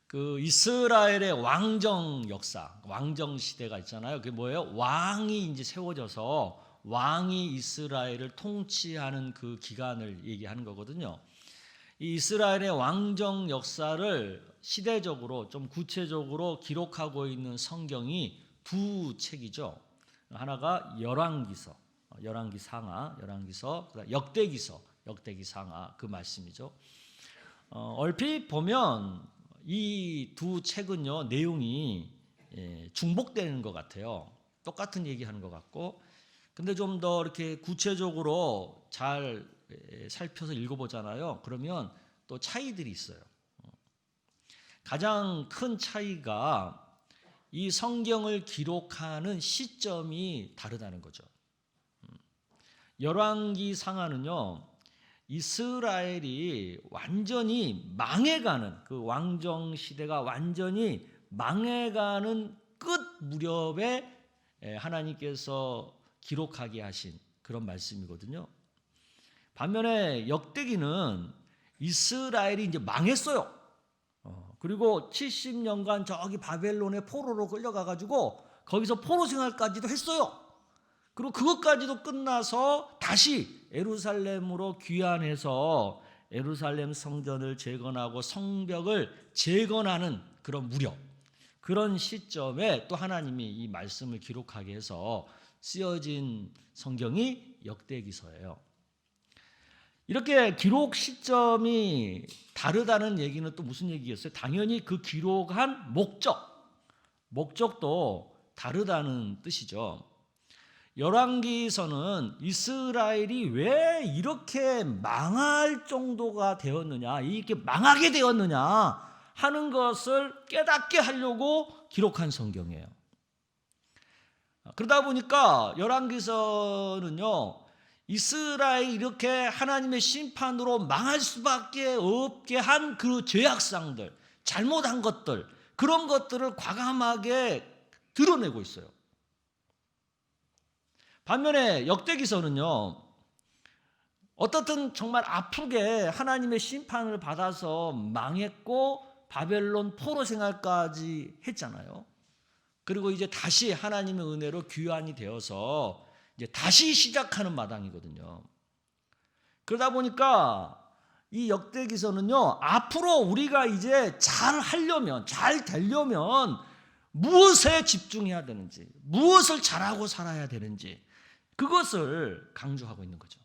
그 이스라엘의 왕정 역사, 왕정 시대가 있잖아요. 그게 뭐예요? 왕이 이제 세워져서 왕이 이스라엘을 통치하는 그 기간을 얘기하는 거거든요. 이 이스라엘의 왕정 역사를 시대적으로 좀 구체적으로 기록하고 있는 성경이 두 책이죠. 하나가 열왕기서, 열왕기 상하, 열왕기서, 역대기서, 역대기 상하 그 말씀이죠. 얼핏 보면 이 두 책은요 내용이 중복되는 것 같아요. 똑같은 얘기하는 것 같고, 근데 좀 더 이렇게 구체적으로 잘 살펴서 읽어보잖아요. 그러면 또 차이들이 있어요. 가장 큰 차이가 이 성경을 기록하는 시점이 다르다는 거죠. 열왕기 상하는요, 이스라엘이 완전히 망해가는, 그 왕정 시대가 완전히 망해가는 끝 무렵에 하나님께서 기록하게 하신 그런 말씀이거든요. 반면에 역대기는 이스라엘이 이제 망했어요. 그리고 70년간 저기 바벨론의 포로로 끌려가가지고 거기서 포로 생활까지도 했어요. 그리고 그것까지도 끝나서 다시 예루살렘으로 귀환해서 예루살렘 성전을 재건하고 성벽을 재건하는 그런 무렵, 그런 시점에 또 하나님이 이 말씀을 기록하게 해서 쓰여진 성경이 역대기서예요. 이렇게 기록 시점이 다르다는 얘기는 또 무슨 얘기겠어요? 당연히 그 기록한 목적도 다르다는 뜻이죠. 열왕기서는 이스라엘이 왜 이렇게 망할 정도가 되었느냐, 이렇게 망하게 되었느냐 하는 것을 깨닫게 하려고 기록한 성경이에요. 그러다 보니까 열왕기서는요, 이스라엘이 이렇게 하나님의 심판으로 망할 수밖에 없게 한 그 죄악상들, 잘못한 것들, 그런 것들을 과감하게 드러내고 있어요. 반면에 역대기서는요, 어떻든 정말 아프게 하나님의 심판을 받아서 망했고 바벨론 포로 생활까지 했잖아요. 그리고 이제 다시 하나님의 은혜로 귀환이 되어서 이제 다시 시작하는 마당이거든요. 그러다 보니까 이 역대기서는요, 앞으로 우리가 이제 잘 하려면, 잘 되려면 무엇에 집중해야 되는지, 무엇을 잘하고 살아야 되는지, 그것을 강조하고 있는 거죠.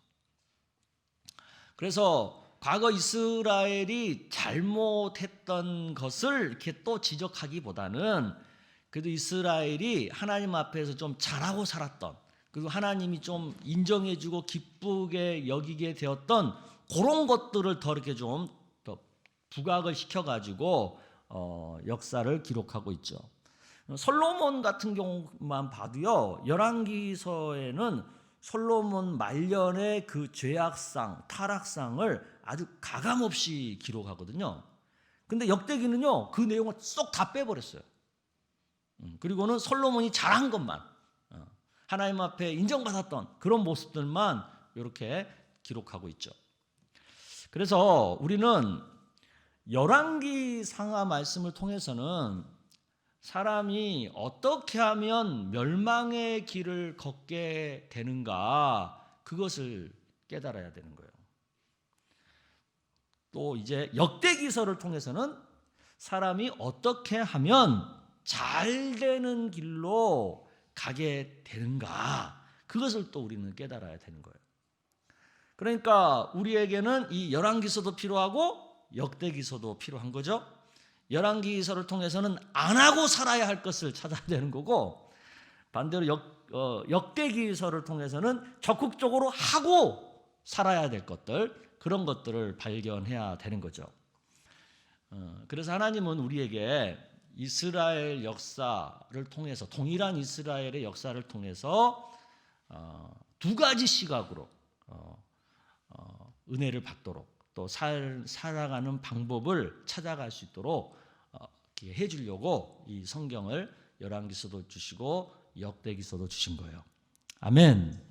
그래서 과거 이스라엘이 잘못했던 것을 이렇게 또 지적하기보다는 그래도 이스라엘이 하나님 앞에서 좀 잘하고 살았던, 그리고 하나님이 좀 인정해주고 기쁘게 여기게 되었던 그런 것들을 더 이렇게 좀 더 부각을 시켜가지고 역사를 기록하고 있죠. 솔로몬 같은 경우만 봐도요, 열왕기서에는 솔로몬 말년의 그 죄악상, 타락상을 아주 가감없이 기록하거든요. 근데 역대기는요, 그 내용을 쏙 다 빼버렸어요. 그리고는 솔로몬이 잘한 것만, 하나님 앞에 인정받았던 그런 모습들만 이렇게 기록하고 있죠. 그래서 우리는 열왕기 상하 말씀을 통해서는 사람이 어떻게 하면 멸망의 길을 걷게 되는가, 그것을 깨달아야 되는 거예요. 또 이제 역대기서를 통해서는 사람이 어떻게 하면 잘 되는 길로 가게 되는가, 그것을 또 우리는 깨달아야 되는 거예요. 그러니까 우리에게는 이 열왕기서도 필요하고 역대기서도 필요한 거죠. 열왕기서를 통해서는 안 하고 살아야 할 것을 찾아야 되는 거고, 반대로 역대기서를 통해서는 적극적으로 하고 살아야 될 것들, 그런 것들을 발견해야 되는 거죠. 그래서 하나님은 우리에게 이스라엘 역사를 통해서, 동일한 이스라엘의 역사를 통해서 두 가지 시각으로 은혜를 받도록, 또 살아가는 방법을 찾아갈 수 있도록 해주려고 이 성경을 열왕기서도 주시고 역대기서도 주신 거예요. 아멘.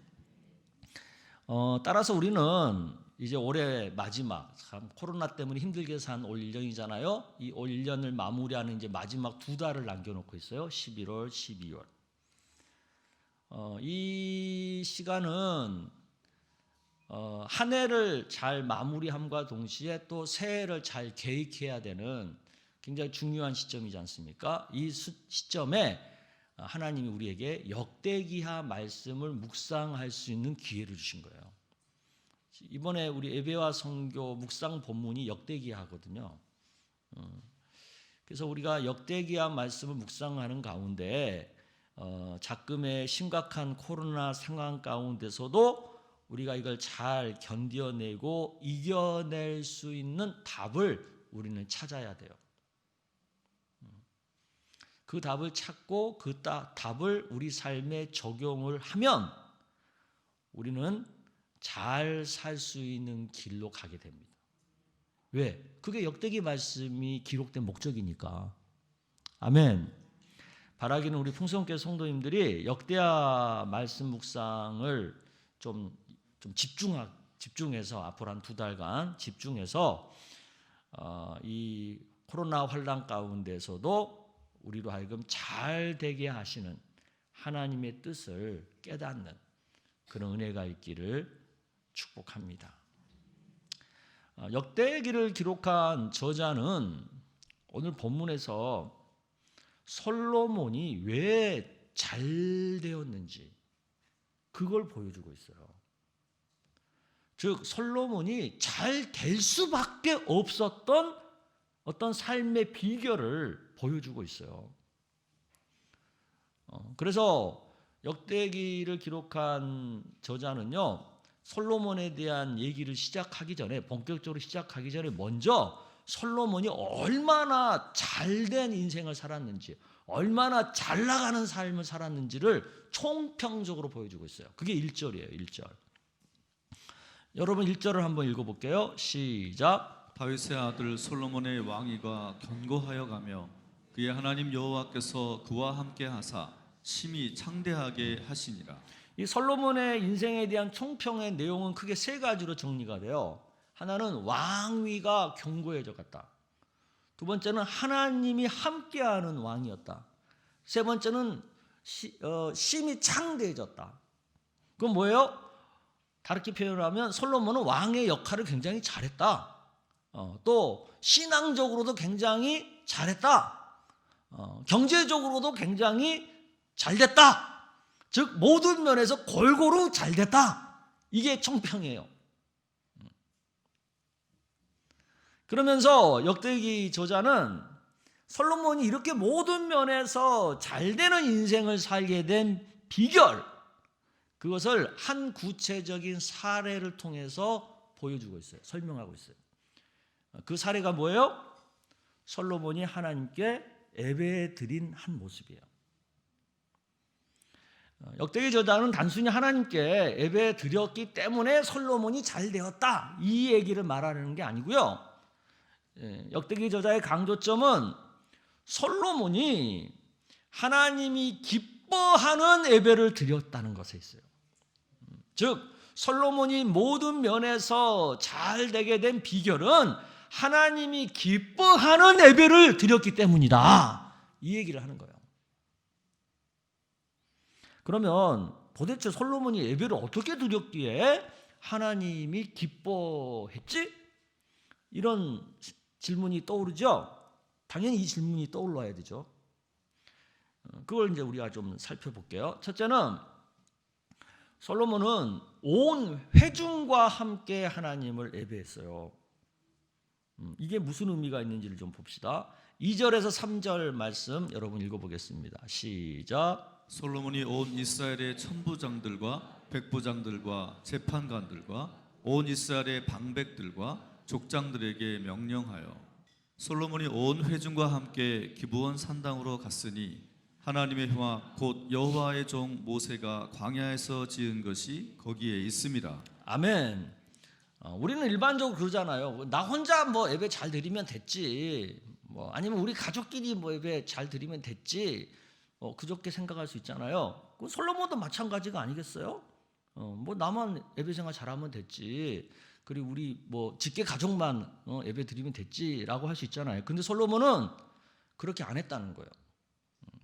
따라서 우리는 이제 올해 마지막, 참 코로나 때문에 힘들게 산 올 1년이잖아요. 이 올 1년을 마무리하는 이제 마지막 2달을 남겨놓고 있어요. 11월, 12월. 이 시간은 한 해를 잘 마무리함과 동시에 또 새해를 잘 계획해야 되는 굉장히 중요한 시점이지 않습니까? 이 시점에 하나님이 우리에게 역대기하 말씀을 묵상할 수 있는 기회를 주신 거예요. 이번에 우리 예배와 선교 묵상 본문이 역대기하거든요. 그래서 우리가 역대기하 말씀을 묵상하는 가운데 작금의 심각한 코로나 상황 가운데서도 우리가 이걸 잘 견뎌내고 이겨낼 수 있는 답을 우리는 찾아야 돼요. 그 답을 찾고 그 답을 우리 삶에 적용을 하면 우리는 잘 살 수 있는 길로 가게 됩니다. 왜? 그게 역대기 말씀이 기록된 목적이니까. 아멘. 바라기는 우리 풍성교회 성도님들이 역대하 말씀 묵상을 좀 집중해서 앞으로 한 2달간 집중해서 이 코로나 환란 가운데서도 우리로 하여금 잘 되게 하시는 하나님의 뜻을 깨닫는 그런 은혜가 있기를 축복합니다. 역대기를 기록한 저자는 오늘 본문에서 솔로몬이 왜 잘 되었는지 그걸 보여주고 있어요. 즉 솔로몬이 잘 될 수밖에 없었던 어떤 삶의 비결을 보여주고 있어요. 그래서 역대기를 기록한 저자는요, 솔로몬에 대한 얘기를 시작하기 전에, 본격적으로 시작하기 전에 먼저 솔로몬이 얼마나 잘된 인생을 살았는지, 얼마나 잘 나가는 삶을 살았는지를 총평적으로 보여주고 있어요. 그게 1절이에요. 1절. 여러분 1절을 한번 읽어볼게요. 시작. 다윗의 아들 솔로몬의 왕위가 견고하여 가며 그의 하나님 여호와께서 그와 함께 하사 심히 창대하게 하시니라. 이 솔로몬의 인생에 대한 총평의 내용은 크게 3가지로 정리가 돼요. 하나는 왕위가 견고해져 갔다. 두 번째는 하나님이 함께하는 왕이었다. 세 번째는 심히 창대해졌다. 그건 뭐예요? 다르게 표현하면 솔로몬은 왕의 역할을 굉장히 잘했다. 또 신앙적으로도 굉장히 잘했다. 경제적으로도 굉장히 잘됐다. 즉 모든 면에서 골고루 잘됐다. 이게 총평이에요. 그러면서 역대기 저자는 솔로몬이 이렇게 모든 면에서 잘되는 인생을 살게 된 비결, 그것을 한 구체적인 사례를 통해서 보여주고 있어요. 설명하고 있어요. 그 사례가 뭐예요? 솔로몬이 하나님께 예배 드린 한 모습이에요. 역대기 저자는 단순히 하나님께 예배 드렸기 때문에 솔로몬이 잘 되었다, 이 얘기를 말하는 게 아니고요. 역대기 저자의 강조점은 솔로몬이 하나님이 기뻐하는 예배를 드렸다는 것에 있어요. 즉 솔로몬이 모든 면에서 잘 되게 된 비결은 하나님이 기뻐하는 예배를 드렸기 때문이다, 이 얘기를 하는 거예요. 그러면 도대체 솔로몬이 예배를 어떻게 드렸기에 하나님이 기뻐했지? 이런 질문이 떠오르죠? 당연히 이 질문이 떠올라야 되죠. 그걸 이제 우리가 좀 살펴볼게요. 첫째는 솔로몬은 온 회중과 함께 하나님을 예배했어요. 이게 무슨 의미가 있는지를 좀 봅시다. 2절에서 3절 말씀 여러분 읽어보겠습니다. 시작. 솔로몬이 온 이스라엘의 천부장들과 백부장들과 재판관들과 온 이스라엘의 방백들과 족장들에게 명령하여 솔로몬이 온 회중과 함께 기브온 산당으로 갔으니 하나님의 흉악 곧 여호와의 종 모세가 광야에서 지은 것이 거기에 있습니다. 아멘. 우리는 일반적으로 그러잖아요. 나 혼자 뭐 예배 잘 드리면 됐지, 뭐 아니면 우리 가족끼리 뭐 예배 잘 드리면 됐지, 그저께 생각할 수 있잖아요. 솔로몬도 마찬가지가 아니겠어요? 뭐 나만 예배 생활 잘하면 됐지. 그리고 우리 뭐 직계 가족만 예배 드리면 됐지라고 할 수 있잖아요. 근데 솔로몬은 그렇게 안 했다는 거예요.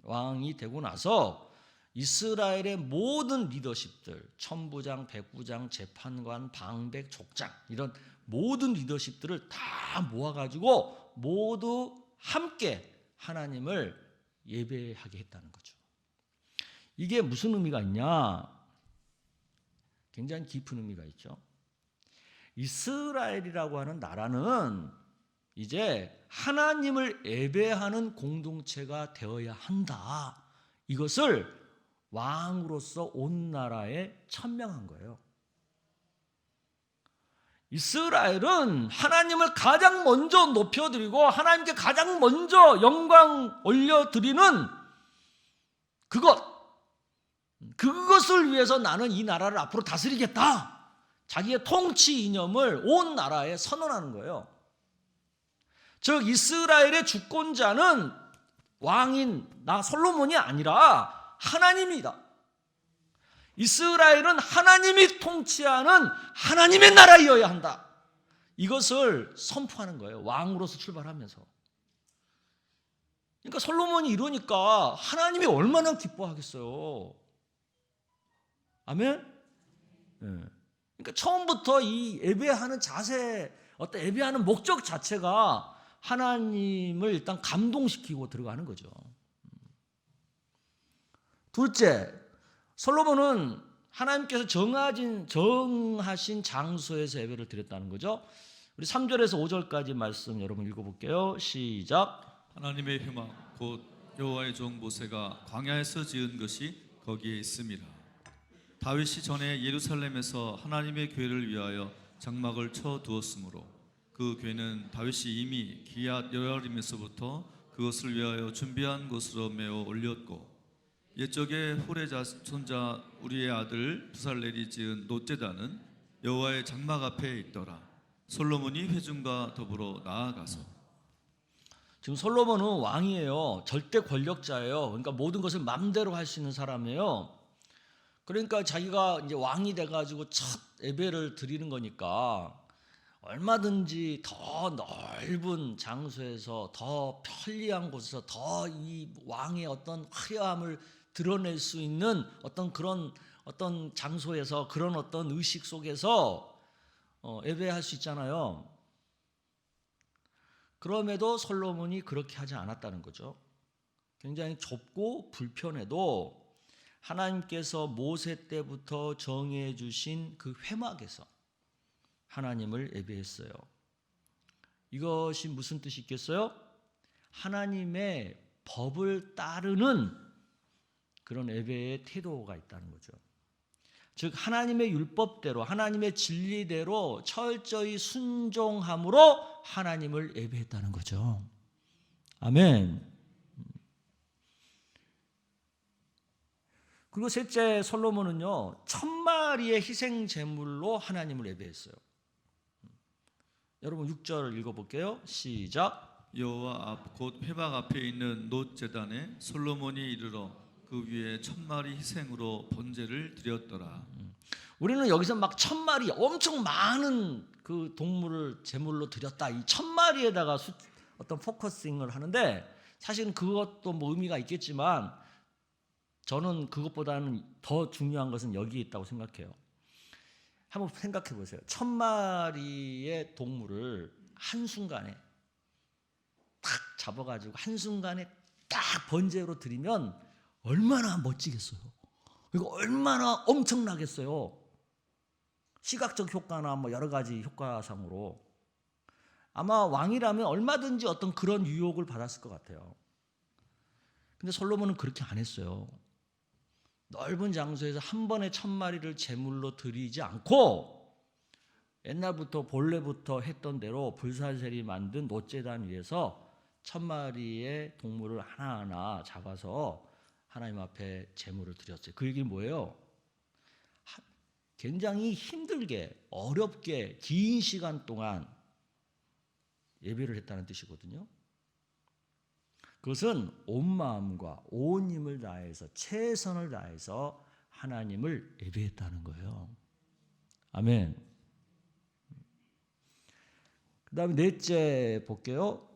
왕이 되고 나서 이스라엘의 모든 리더십들, 천부장, 백부장, 재판관, 방백, 족장 이런 모든 리더십들을 다 모아가지고 모두 함께 하나님을 예배하게 했다는 거죠. 이게 무슨 의미가 있냐? 굉장히 깊은 의미가 있죠. 이스라엘이라고 하는 나라는 이제 하나님을 예배하는 공동체가 되어야 한다. 이것을 왕으로서 온 나라에 천명한 거예요. 이스라엘은 하나님을 가장 먼저 높여드리고 하나님께 가장 먼저 영광 올려드리는 그것을 위해서 나는 이 나라를 앞으로 다스리겠다. 자기의 통치 이념을 온 나라에 선언하는 거예요. 즉 이스라엘의 주권자는 왕인 나 솔로몬이 아니라 하나님이다. 이스라엘은 하나님이 통치하는 하나님의 나라이어야 한다. 이것을 선포하는 거예요. 왕으로서 출발하면서. 그러니까 솔로몬이 이러니까 하나님이 얼마나 기뻐하겠어요. 아멘? 네. 그러니까 처음부터 이 예배하는 자세, 어떤 예배하는 목적 자체가 하나님을 일단 감동시키고 들어가는 거죠. 둘째, 솔로몬은 하나님께서 정하신 장소에서 예배를 드렸다는 거죠. 우리 3절에서 5절까지 말씀 여러분 읽어볼게요. 시작. 하나님의 회막 곧 여호와의 종 모세가 광야에서 지은 것이 거기에 있습니다. 다윗이 전에 예루살렘에서 하나님의 교회를 위하여 장막을 쳐 두었으므로 그 교회는 다윗이 이미 기얏 여아림에서부터 그것을 위하여 준비한 곳으로 메어 올렸고 옛적에 홀의 손자 우리의 아들 부살렐이 지은 놋제단은 여호와의 장막 앞에 있더라. 솔로몬이 회중과 더불어 나아가서. 지금 솔로몬은 왕이에요. 절대 권력자예요. 그러니까 모든 것을 마음대로 할 수 있는 사람이에요. 그러니까 자기가 이제 왕이 돼가지고 첫 예배를 드리는 거니까 얼마든지 더 넓은 장소에서 더 편리한 곳에서 더 이 왕의 어떤 화려함을 드러낼 수 있는 어떤 그런 어떤 장소에서 그런 어떤 의식 속에서 예배할 수 있잖아요. 그럼에도 솔로몬이 그렇게 하지 않았다는 거죠. 굉장히 좁고 불편해도 하나님께서 모세 때부터 정해 주신 그 회막에서 하나님을 예배했어요. 이것이 무슨 뜻이 있겠어요? 하나님의 법을 따르는 그런 예배의 태도가 있다는 거죠. 즉 하나님의 율법대로 하나님의 진리대로 철저히 순종함으로 하나님을 예배했다는 거죠. 아멘. 그리고 셋째 솔로몬은요 1000마리의 희생 제물로 하나님을 예배했어요. 여러분 6절 읽어볼게요. 시작. 여호와 앞 곧 회막 앞에 있는 놋제단에 솔로몬이 이르러 그 위에 1000마리 희생으로 번제를 드렸더라. 우리는 여기서 막 1000마리 엄청 많은 그 동물을 제물로 드렸다. 이 1000마리에다가 어떤 포커싱을 하는데 사실은 그것도 뭐 의미가 있겠지만 저는 그것보다는 더 중요한 것은 여기에 있다고 생각해요. 한번 생각해 보세요. 1000마리의 동물을 한순간에 딱 잡아가지고 한순간에 딱 번제로 드리면 얼마나 멋지겠어요. 그리고 얼마나 엄청나겠어요. 시각적 효과나 뭐 여러 가지 효과상으로 아마 왕이라면 얼마든지 어떤 그런 유혹을 받았을 것 같아요. 근데 솔로몬은 그렇게 안 했어요. 넓은 장소에서 한 번에 1000마리를 제물로 드리지 않고 옛날부터 본래부터 했던 대로 불사셀이 만든 놋제단 위에서 1000마리의 동물을 하나하나 잡아서 하나님 앞에 제물을 드렸어요. 그 얘기는 뭐예요? 굉장히 힘들게 어렵게 긴 시간 동안 예배를 했다는 뜻이거든요. 그것은 온 마음과 온 힘을 다해서 최선을 다해서 하나님을 예배했다는 거예요. 아멘. 그 다음에 넷째 볼게요.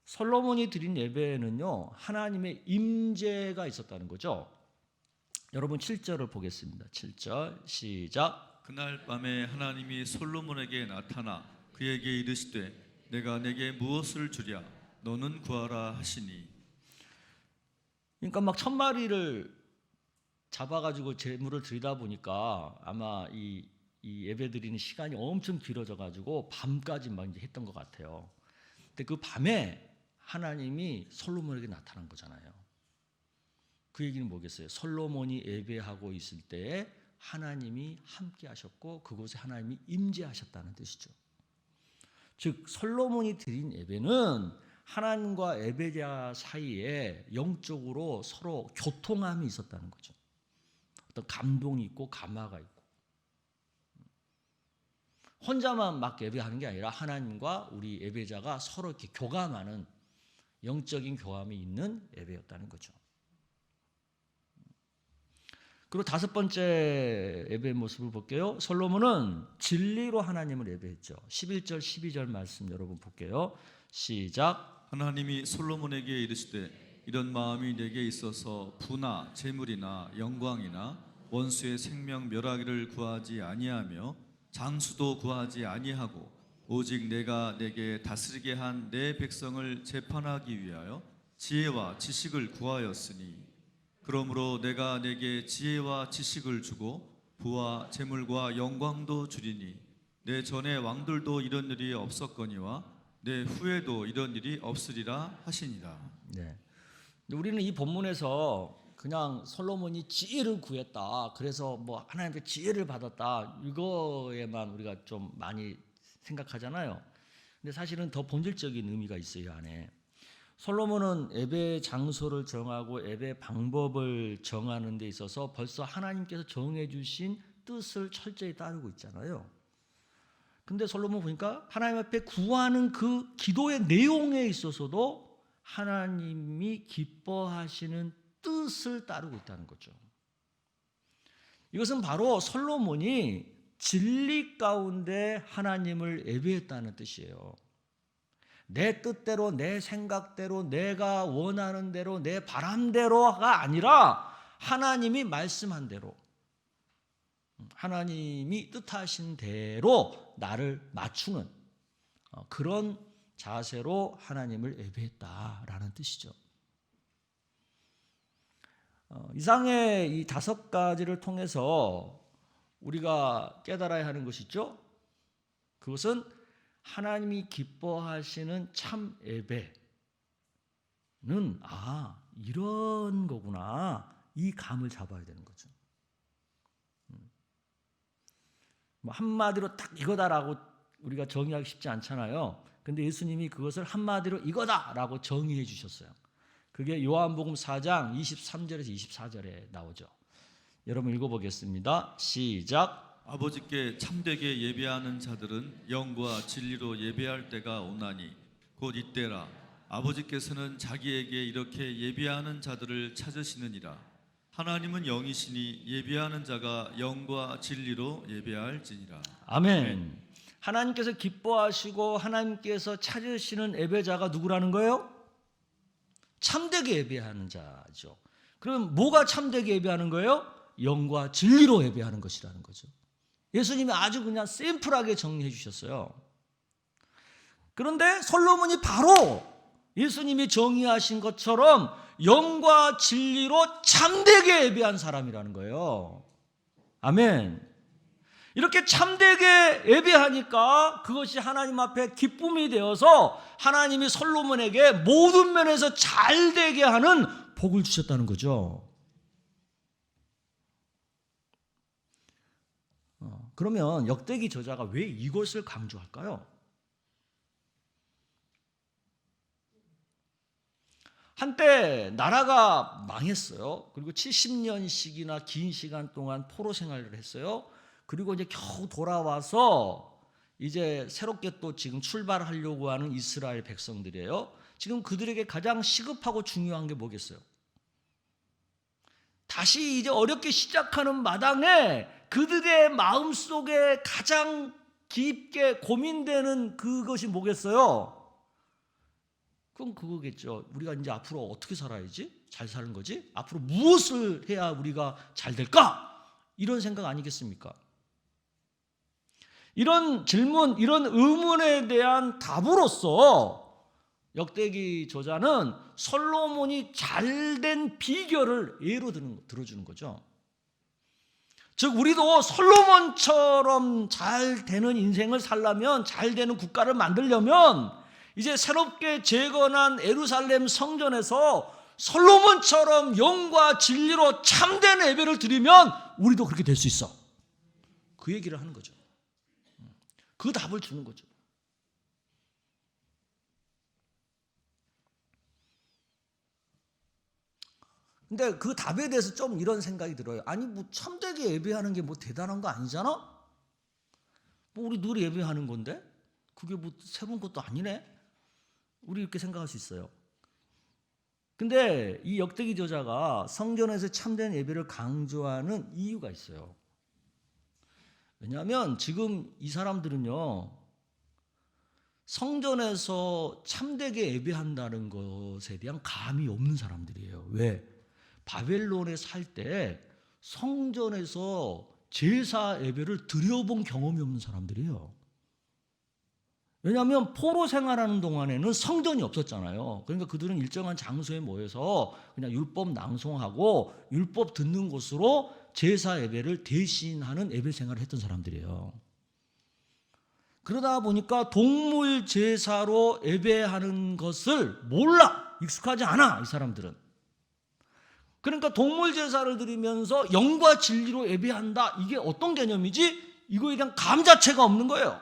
솔로몬이 드린 예배에는요, 하나님의 임재가 있었다는 거죠. 여러분 7절을 보겠습니다. 7절 시작. 그날 밤에 하나님이 솔로몬에게 나타나 그에게 이르시되 내가 내게 무엇을 주랴 너는 구하라 하시니. 그러니까 막 1000마리를 잡아가지고 제물을 드리다 보니까 아마 이 예배 드리는 시간이 엄청 길어져가지고 밤까지 막 이제 했던 것 같아요. 근데 그 밤에 하나님이 솔로몬에게 나타난 거잖아요. 그 얘기는 뭐겠어요? 솔로몬이 예배하고 있을 때에 하나님이 함께 하셨고 그곳에 하나님이 임재하셨다는 뜻이죠. 즉 솔로몬이 드린 예배는 하나님과 예배자 사이에 영적으로 서로 교통함이 있었다는 거죠. 어떤 감동이 있고 감화가 있고, 혼자만 막 예배하는 게 아니라 하나님과 우리 예배자가 서로 이렇게 교감하는 영적인 교감이 있는 예배였다는 거죠. 그리고 다섯 번째 예배의 모습을 볼게요. 솔로몬은 진리로 하나님을 예배했죠. 11절 12절 말씀 여러분 볼게요. 시작. 하나님이 솔로몬에게 이르시되 이런 마음이 내게 있어서 부나 재물이나 영광이나 원수의 생명 멸하기를 구하지 아니하며 장수도 구하지 아니하고 오직 내가 내게 다스리게 한 내 백성을 재판하기 위하여 지혜와 지식을 구하였으니 그러므로 내가 내게 지혜와 지식을 주고 부와 재물과 영광도 주리니 내 전에 왕들도 이런 일이 없었거니와 내 후에도 이런 일이 없으리라 하시니라. 네. 우리는 이 본문에서 그냥 솔로몬이 지혜를 구했다, 그래서 뭐 하나님께 지혜를 받았다, 이거에만 우리가 좀 많이 생각하잖아요. 근데 사실은 더 본질적인 의미가 있어요, 안에. 솔로몬은 예배 장소를 정하고 예배 방법을 정하는 데 있어서 벌써 하나님께서 정해 주신 뜻을 철저히 따르고 있잖아요. 근데 솔로몬 보니까 하나님 앞에 구하는 그 기도의 내용에 있어서도 하나님이 기뻐하시는 뜻을 따르고 있다는 거죠. 이것은 바로 솔로몬이 진리 가운데 하나님을 예배했다는 뜻이에요. 내 뜻대로, 내 생각대로, 내가 원하는 대로, 내 바람대로가 아니라 하나님이 말씀한 대로, 하나님이 뜻하신 대로 나를 맞추는 그런 자세로 하나님을 예배했다라는 뜻이죠. 이상의 이 5가지를 통해서 우리가 깨달아야 하는 것이 있죠. 그것은 하나님이 기뻐하시는 참 예배는 이런 거구나, 이 감을 잡아야 되는 거죠. 뭐 한마디로 딱 이거다라고 우리가 정의하기 쉽지 않잖아요. 근데 예수님이 그것을 한마디로 이거다라고 정의해 주셨어요. 그게 요한복음 4장 23절에서 24절에 나오죠. 여러분 읽어보겠습니다. 시작. 아버지께 참되게 예배하는 자들은 영과 진리로 예배할 때가 오나니 곧 이때라. 아버지께서는 자기에게 이렇게 예배하는 자들을 찾으시느니라. 하나님은 영이시니 예배하는 자가 영과 진리로 예배할지니라. 아멘. 하나님께서 기뻐하시고 하나님께서 찾으시는 예배자가 누구라는 거예요? 참되게 예배하는 자죠. 그럼 뭐가 참되게 예배하는 거예요? 영과 진리로 예배하는 것이라는 거죠. 예수님이 아주 그냥 심플하게 정리해 주셨어요. 그런데 솔로몬이 바로 예수님이 정의하신 것처럼 영과 진리로 참되게 예배한 사람이라는 거예요. 아멘. 이렇게 참되게 예배하니까 그것이 하나님 앞에 기쁨이 되어서 하나님이 솔로몬에게 모든 면에서 잘 되게 하는 복을 주셨다는 거죠. 그러면 역대기 저자가 왜 이것을 강조할까요? 한때 나라가 망했어요. 그리고 70년씩이나 긴 시간 동안 포로 생활을 했어요. 그리고 이제 겨우 돌아와서 이제 새롭게 또 지금 출발하려고 하는 이스라엘 백성들이에요. 지금 그들에게 가장 시급하고 중요한 게 뭐겠어요? 다시 이제 어렵게 시작하는 마당에 그들의 마음속에 가장 깊게 고민되는 그것이 뭐겠어요? 그럼 그거겠죠. 우리가 이제 앞으로 어떻게 살아야지? 잘 사는 거지? 앞으로 무엇을 해야 우리가 잘 될까? 이런 생각 아니겠습니까? 이런 질문, 이런 의문에 대한 답으로서 역대기 저자는 솔로몬이 잘된 비결을 예로 들어주는 거죠. 즉 우리도 솔로몬처럼 잘 되는 인생을 살려면, 잘 되는 국가를 만들려면 이제 새롭게 재건한 예루살렘 성전에서 솔로몬처럼 영과 진리로 참된 예배를 드리면 우리도 그렇게 될 수 있어. 그 얘기를 하는 거죠. 그 답을 주는 거죠. 근데 그 답에 대해서 좀 이런 생각이 들어요. 아니 뭐 참되게 예배하는 게 뭐 대단한 거 아니잖아? 뭐 우리 늘 예배하는 건데 그게 뭐 새로운 것도 아니네? 우리 이렇게 생각할 수 있어요. 근데 이 역대기 저자가 성전에서 참된 예배를 강조하는 이유가 있어요. 왜냐하면 지금 이 사람들은요, 성전에서 참되게 예배한다는 것에 대한 감이 없는 사람들이에요. 왜? 바벨론에 살 때 성전에서 제사 예배를 드려본 경험이 없는 사람들이에요. 왜냐하면 포로 생활하는 동안에는 성전이 없었잖아요. 그러니까 그들은 일정한 장소에 모여서 그냥 율법 낭송하고 율법 듣는 곳으로 제사 예배를 대신하는 예배 생활을 했던 사람들이에요. 그러다 보니까 동물 제사로 예배하는 것을 몰라, 익숙하지 않아 이 사람들은. 그러니까 동물 제사를 드리면서 영과 진리로 예배한다, 이게 어떤 개념이지? 이거에 대한 감 자체가 없는 거예요.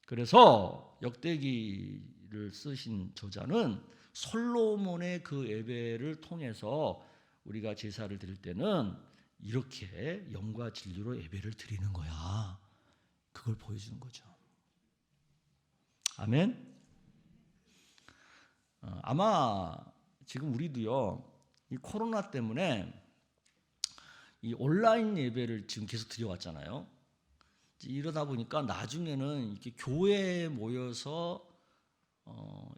그래서 역대기를 쓰신 저자는 솔로몬의 그 예배를 통해서 우리가 제사를 드릴 때는 이렇게 영과 진리로 예배를 드리는 거야, 그걸 보여주는 거죠. 아멘. 아마 지금 우리도요, 이 코로나 때문에 이 온라인 예배를 지금 계속 드려왔잖아요. 이러다 보니까 나중에는 이렇게 교회에 모여서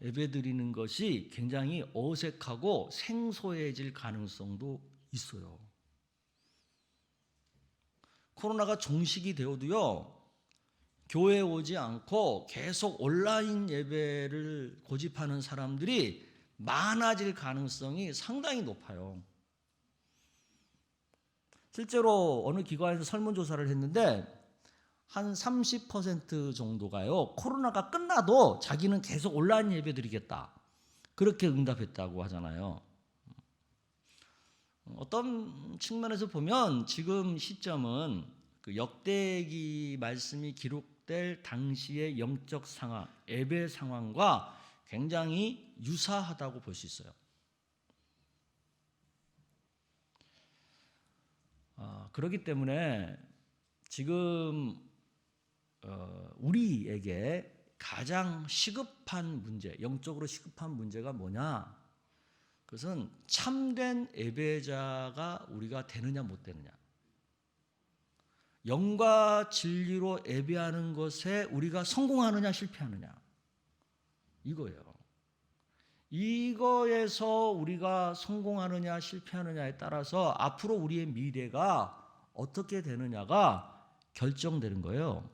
예배 드리는 것이 굉장히 어색하고 생소해질 가능성도 있어요. 코로나가 종식이 되어도요, 교회에 오지 않고 계속 온라인 예배를 고집하는 사람들이 많아질 가능성이 상당히 높아요. 실제로 어느 기관에서 설문조사를 했는데 한 30% 정도가요, 코로나가 끝나도 자기는 계속 온라인 예배 드리겠다, 그렇게 응답했다고 하잖아요. 어떤 측면에서 보면 지금 시점은 그 역대기 말씀이 기록될 당시의 영적 상황, 예배 상황과 굉장히 유사하다고 볼 수 있어요. 그렇기 때문에 지금 우리에게 가장 시급한 문제, 영적으로 시급한 문제가 뭐냐? 그것은 참된 예배자가 우리가 되느냐 못 되느냐, 영과 진리로 예배하는 것에 우리가 성공하느냐 실패하느냐, 이거예요. 이거에서 우리가 성공하느냐 실패하느냐에 따라서 앞으로 우리의 미래가 어떻게 되느냐가 결정되는 거예요.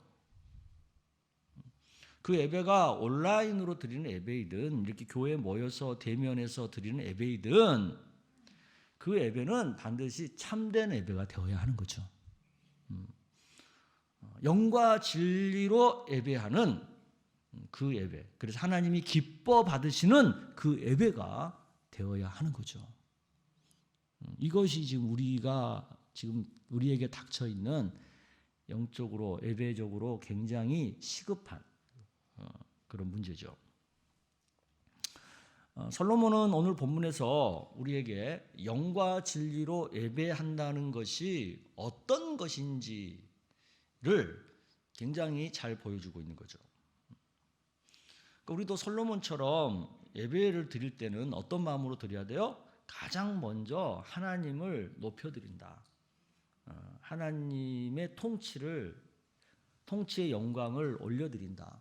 그 예배가 온라인으로 드리는 예배이든 이렇게 교회에 모여서 대면해서 드리는 예배이든 그 예배는 반드시 참된 예배가 되어야 하는 거죠. 영과 진리로 예배하는 그 예배, 그래서 하나님이 기뻐 받으시는 그 예배가 되어야 하는 거죠. 이것이 지금 우리에게 닥쳐 있는 영적으로 예배적으로 굉장히 시급한 그런 문제죠. 솔로몬은 오늘 본문에서 우리에게 영과 진리로 예배한다는 것이 어떤 것인지를 굉장히 잘 보여주고 있는 거죠. 우리도 솔로몬처럼 예배를 드릴 때는 어떤 마음으로 드려야 돼요? 가장 먼저 하나님을 높여드린다. 하나님의 통치의 영광을 올려드린다.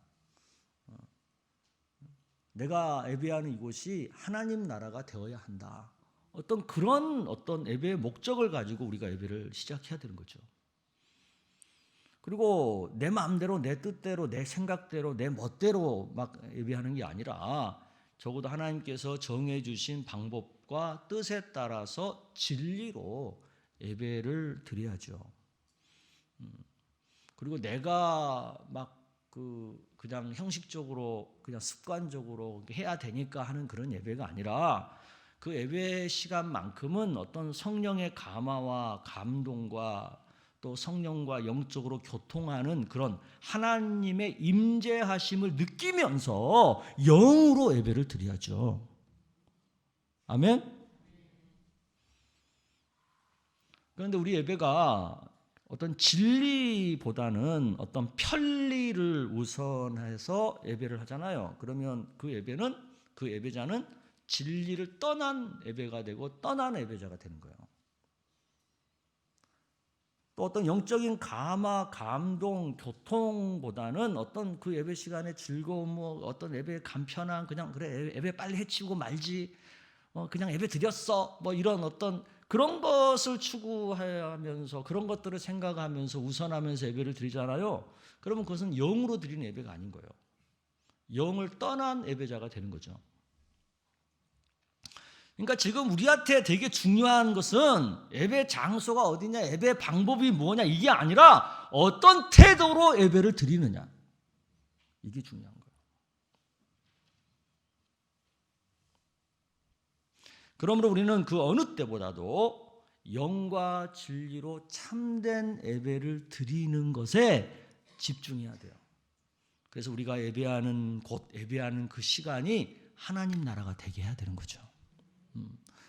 내가 예배하는 이곳이 하나님 나라가 되어야 한다. 어떤 예배의 목적을 가지고 우리가 예배를 시작해야 되는 거죠. 그리고 내 마음대로, 내 뜻대로, 내 생각대로, 내 멋대로 막 예배하는 게 아니라 적어도 하나님께서 정해 주신 방법과 뜻에 따라서 진리로 예배를 드려야죠. 그리고 내가 막 그냥 형식적으로 그냥 습관적으로 해야 되니까 하는 그런 예배가 아니라 그 예배 시간만큼은 어떤 성령의 감화와 감동과 또 성령과 영적으로 교통하는 그런 하나님의 임재하심을 느끼면서 영으로 예배를 드려야죠. 아멘. 그런데 우리 예배가 어떤 진리보다는 어떤 편리를 우선해서 예배를 하잖아요. 그러면 그 예배자는 진리를 떠난 예배가 되고 떠난 예배자가 되는 거예요. 또 어떤 영적인 감화, 감동, 교통보다는 어떤 그 예배 시간의 즐거움, 어떤 예배의 간편한 그냥 그래 예배 빨리 해치우고 말지, 그냥 예배 드렸어, 이런 어떤 그런 것을 추구하면서 그런 것들을 생각하면서 우선하면서 예배를 드리잖아요. 그러면 그것은 영으로 드리는 예배가 아닌 거예요. 영을 떠난 예배자가 되는 거죠. 그러니까 지금 우리한테 되게 중요한 것은 예배 장소가 어디냐, 예배 방법이 뭐냐 이게 아니라 어떤 태도로 예배를 드리느냐, 이게 중요한 거예요. 그러므로 우리는 그 어느 때보다도 영과 진리로 참된 예배를 드리는 것에 집중해야 돼요. 그래서 우리가 예배하는 곳, 예배하는 그 시간이 하나님 나라가 되게 해야 되는 거죠.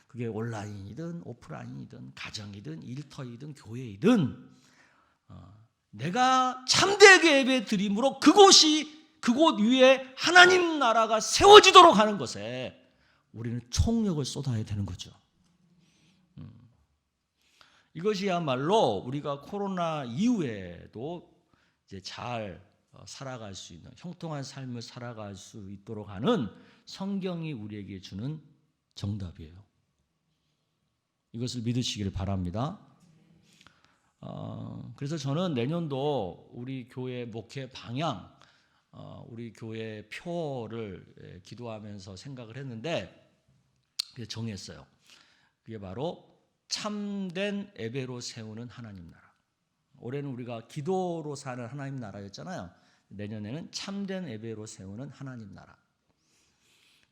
그게 온라인이든 오프라인이든 가정이든 일터이든 교회이든 내가 참되게 예배 드림으로 그곳 위에 하나님 나라가 세워지도록 하는 것에 우리는 총력을 쏟아야 되는 거죠. 이것이야말로 우리가 코로나 이후에도 이제 잘 살아갈 수 있는 형통한 삶을 살아갈 수 있도록 하는 성경이 우리에게 주는 정답이에요. 이것을 믿으시기를 바랍니다. 그래서 저는 내년도 우리 교회 목회 방향, 우리 교회 표를 기도하면서 생각을 했는데 정했어요. 그게 바로 참된 예배로 세우는 하나님 나라. 올해는 우리가 기도로 사는 하나님 나라였잖아요. 내년에는 참된 예배로 세우는 하나님 나라.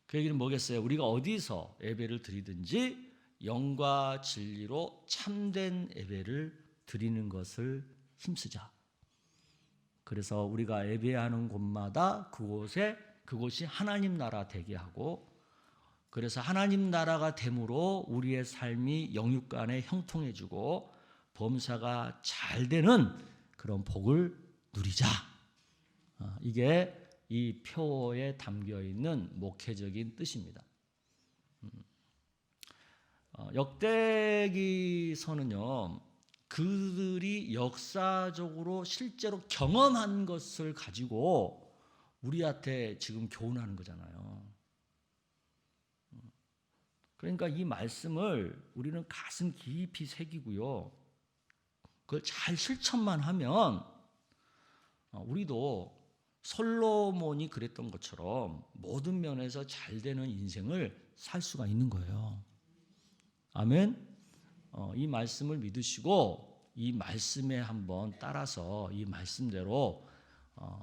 그 얘기는 뭐겠어요? 우리가 어디서 예배를 드리든지 영과 진리로 참된 예배를 드리는 것을 힘쓰자. 그래서 우리가 예배하는 곳마다 그곳이 하나님 나라 되게 하고, 그래서 하나님 나라가 됨으로 우리의 삶이 영육간에 형통해지고 범사가 잘 되는 그런 복을 누리자. 이게 이 표에 담겨 있는 목회적인 뜻입니다. 역대기서는요, 그들이 역사적으로 실제로 경험한 것을 가지고 우리한테 지금 교훈하는 거잖아요. 그러니까 이 말씀을 우리는 가슴 깊이 새기고요, 그걸 잘 실천만 하면 우리도 솔로몬이 그랬던 것처럼 모든 면에서 잘 되는 인생을 살 수가 있는 거예요. 아멘. 이 말씀을 믿으시고 이 말씀에 한번 따라서 이 말씀대로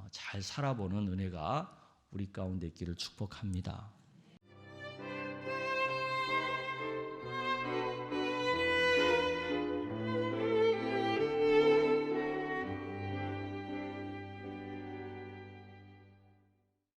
잘 살아보는 은혜가 우리 가운데 있기를 축복합니다.